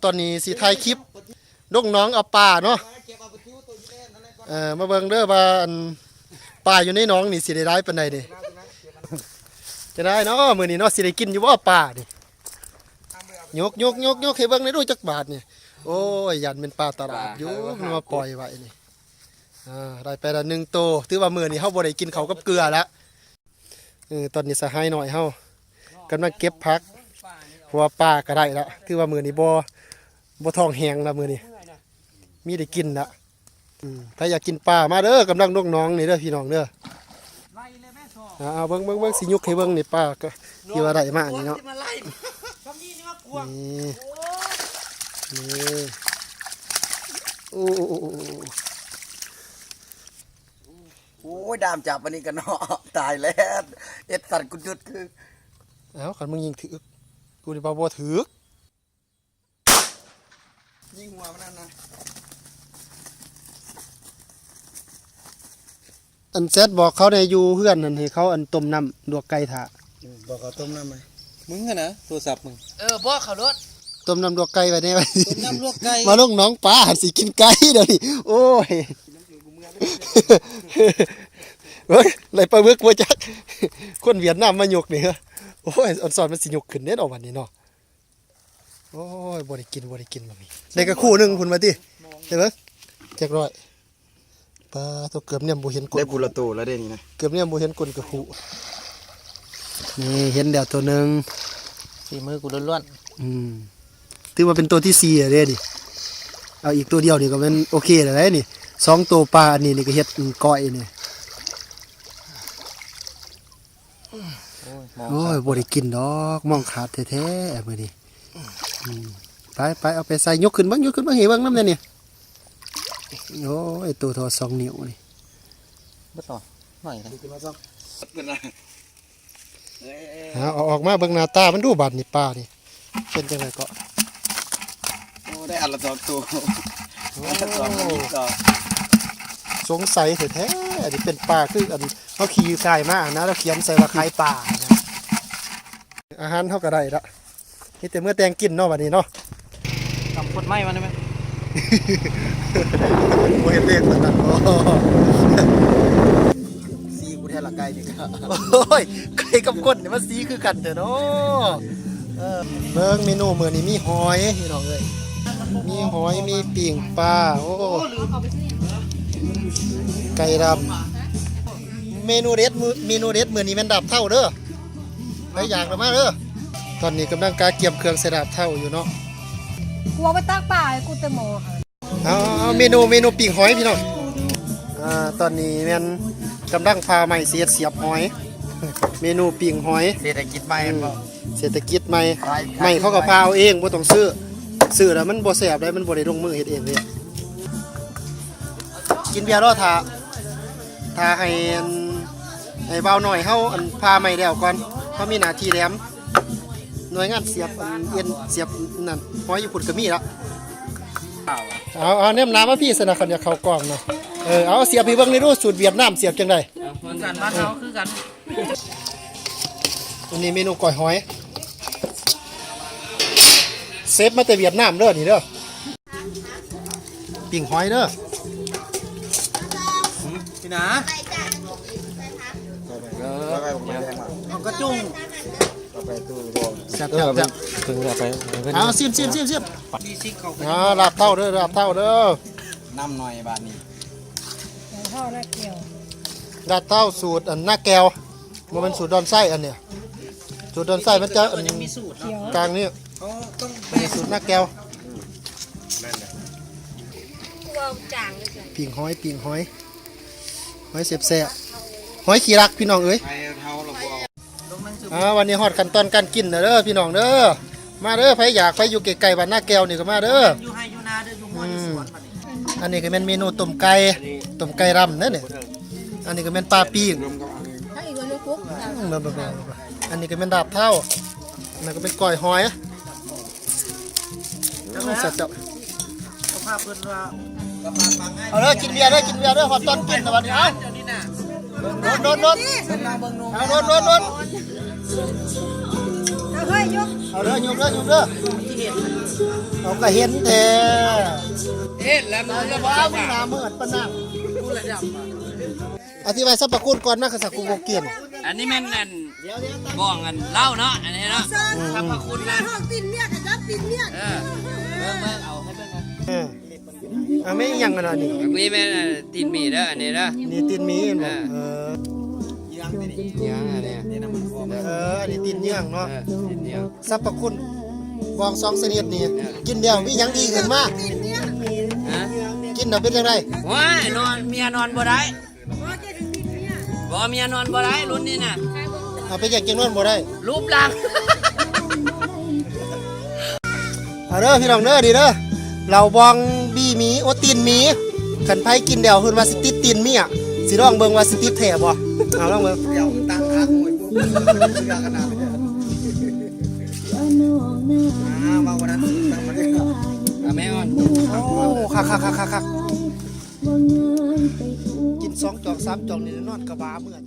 ตอนนี้สิถ่ายคลิปลูกน้องเอาปลาเนาะมาเบิ่งเด้อว่าปลาอยู่ในหนองนี่สิได้ปานใดนี่จะได้เนาะมื้อนี้เนาะสิได้กินอยู่บ่ปลานี่ยกให้เบิ่งได้ดูจักบาทนี่โอ้ยยันเป็นปลาตลาดอยู่มันมาปล่อยไว้นี่ได้ไปละ1ตัวถือว่ามื้อนี้เฮาบ่ได้กินข้าวกับเกลือแล้วตอนนี้สหายหน่อยเฮากำลังเก็บผักเพราะว่าปลาก็ได้ละถือว่ามื้อนี้บ่ท้องแห้งละมื้อนี้มีได้กินละถ้าอยากกินปลามาเด้อกำลังน้องๆนี่เด้อพี่น้องเด้อเอาเบิ่งสิยุกให้เบิ่งนี่ปลาก็ที่ว่าได้มานี่เนาะนี่โอ้ยดามจับอันนี้กันเนาะตายแล้วเอ็ดสัตว์กุจุดคือคันมึงยิงถือกูนี่บ่ถือยิงหัวมันนั่นนะเซตบอกเขาได้อยู่เพื่อนนั่นให้เขาต้มน้ำลวกไก่ถ่าบอกเขาต้มน้ำไหมมึงนะโทรศัพท์มึงบอกเขารถต้มน้ำลวกไก่ไปเนี่ยต้มน้ำลวกไก่มาลงน้องปลาหันสิกินไก่เดี๋ยวนี้โอ้ยเฮ้ยไรปลาเบิกวัวจักคนเวียดนามมาหยกนี่เหรอโอ้ยอันสอนมันสิหยกขึ้นเน็ตเอาวันนี้เนาะโอ้ยบ่ได้กินบ่มีได้กระคู่นึงคุณมาติเห็นไหมแจกร้อยปลาตัวเกือบเนี่ยบ่เห็นกลได้กุละตัวแล้วเด้นี่นะเกือบเนี่ยบ่เห็นกลกระคู่นี่เห็นเดี๋ยวตัวนึงฝีมือกูล้วนถือว่าเป็นตัวที่4เลยดิเอาอีกตัวเดียวนี่ก็เป็นโอเคแล้วนี่2ตัวปลาอันนี้ก็เฮ็ดก้อยนี่โอ้ยบ่ได้กินดอกมองขาดแท้ๆมื้อนี้ไปเอาไปใส่ยกขึ้นเบิ่งเห็นเบิ่งนำเนี่ยโอ้ยตัวทอ2นิ้วนี่บ่ต่อหน่อยกันขึ้นมาซ่อมเป็นไรเอาออกมาเบิ่งหน้าตามันดูบาดนี่ปลานี่เป็นจังได๋ก็โอ้ได้อันละ2ตัวสงสัยแท้ๆอันนี้เป็นปลาคือเฮาขี่ทรายมานะแล้วเขียนใส่ว่าคล้ายปลานะอาหารเฮาก็ได้ละนี่แต่เมื่อแตงกินเนาะบัดนี้เนาะทำกดไม้มาได้มั้ยบ่เห็นเลขแล้วนั่นสีกูแท้ละไก่นี่โอ้ยไก่กับก้นนี่มันสีคือกันเด้อเนาะเบิ่งเมนูมื้อนี้มีหอยพี่น้องเอ้ยมีหอยมีปิ่งปลาโอ้ไก่ดำเมนูเด็ดมื้อนี้แม่นดาบเท่าเด้อไปอยากละมาเด้อตอนนี้กำลังการเก็บเครื่องใส่ดาบเท่าอยู่เนาะกูเอาไปตักป่ากูเตโมเอาเมนูปิ่งหอยพี่น้องตอนนี้แม่นกำลังพาใหม่เสียบหอยเมนูปิ่งหอยเศรษฐกิจใหม่เศรษฐกิจใหม่เขาก็พาเอาเองบ่ต้องซื้อแล้วมันบ่แซ่บได้มันบ่ได้ลงมือเฮ็ดเองเลยกินเบียร์รอถ้าให้เบาหน่อยเฮาพาใหม่แล้วก่อนเฮามีหน้าที่แหลมหน่วยงานเสียบเอ็นเสียบนั่นหอยญี่ปุ่นก็มีละเอาแนมน้ำมาพี่สนะคันอยากเข้ากล้องเนาะเอาเสียบพี่เบิ่งนี่ดูสูตรเวียดนามเสียบจังได๋กันบ้านเฮาคือกันอันนี้เมนูก้อยหอยเซฟมาแต่เวียดนามเด้อนี่เด้อปิ่งหอยเด้อพี่นะเอากระจุ้งแซ่บถึงไปเอาซิมลาบเท่าเด้อน้ำหน่อยบาทนี้ท่อหน้าเกี่ยวลาบเท่าสูตรหน้าแก้วมันเป็นสูตรดอนไส้อันเนี้ยสูตรดอนไส้มันจะกลางนี่เป็นสูตรหน้าแก้วปิ่งหอยเสียบหอยขี้รักพี่น้องเอ้ยวันนี้ฮอดขั้นตอนการกินเด้อพี่น้องเด้อมาเด้อใครอยากไปอยู่ไกลๆบ้านหน้าแก้วนี่ก็มาเด้ออยู่ให้อยู่นาเด้ออยู่หัวอยู่สวนบัดนี้อันนี้ก็เป็นเมนูต้มไก่รำนั่นนี่อันนี้ก็เป็นปลาปิ้งอันนี้ก็เป็นดาบเท่าอันนี้ก็เป็นก้อยหอยเสร็จแล้วภาพเพิ่นว่าเอาเด้อกินเบียร์เด้อฮอดตอนกินแต่วันนี้เอาโดนเอาเฮ้ยยกเอาเด้อยกเด้อ เขาก็เห็นแท้ เฮ็ดแล้วมันจะ ว้า บ้าว มึงหน้ามืดปานนั้น กูระดับ อธิบายสรรพคุณก่อนนะกษัตริย์กูบ่เกี่ยน อันนี้แม่นอันบ้องอันเหล้าเนาะอันนี้เนาะสรรพคุณนะ ห้องตินเนี่ยกับจับตินเนี่ย เออเบิ่งเอาให้เบิ่งกัน ไม่หยังกันเนาะนี่ อันนี้แม่นอันตีนหมีเด้ออันนี้เด้อ นี่ตีนหมีเห็นบ่ยังอันนี้ อันนี้ตีนเยื่องเนาะ ตีนยัง สรรพคุณบองสองชนิดนี่กินเดียวมีหยังดีขึ้นมา ฮะ กินแล้วเป็นจังได ว้ายนอนเมียนอนบ่ได้ ว่าจะถึงตินเนี่ย บ่เมียนอนบ่ได้รุ่นนี้น่ะ เอาไปอยากกินนอนบ่ได้ รูปร่าง เอาเด้อพี่น้องเด้อดีเด้อเราบองบีหมีโอตีนหมีคันไผกินเดียวเพิ่นว่าสิติดตีนหมีอ่ะสิลองเบิ่งว่าสิติดแท้บ่เอาลองเบิ่ง เดี๋ยวตั้งค้างมวยปุ๊บเสือขนาดนี้มาวันนั้นตั้งมาเนี่ย อ่ะแม่อ่อน โอ้คักๆๆๆกิน2จอก3จอกนี่นอนกระบาเมื่อย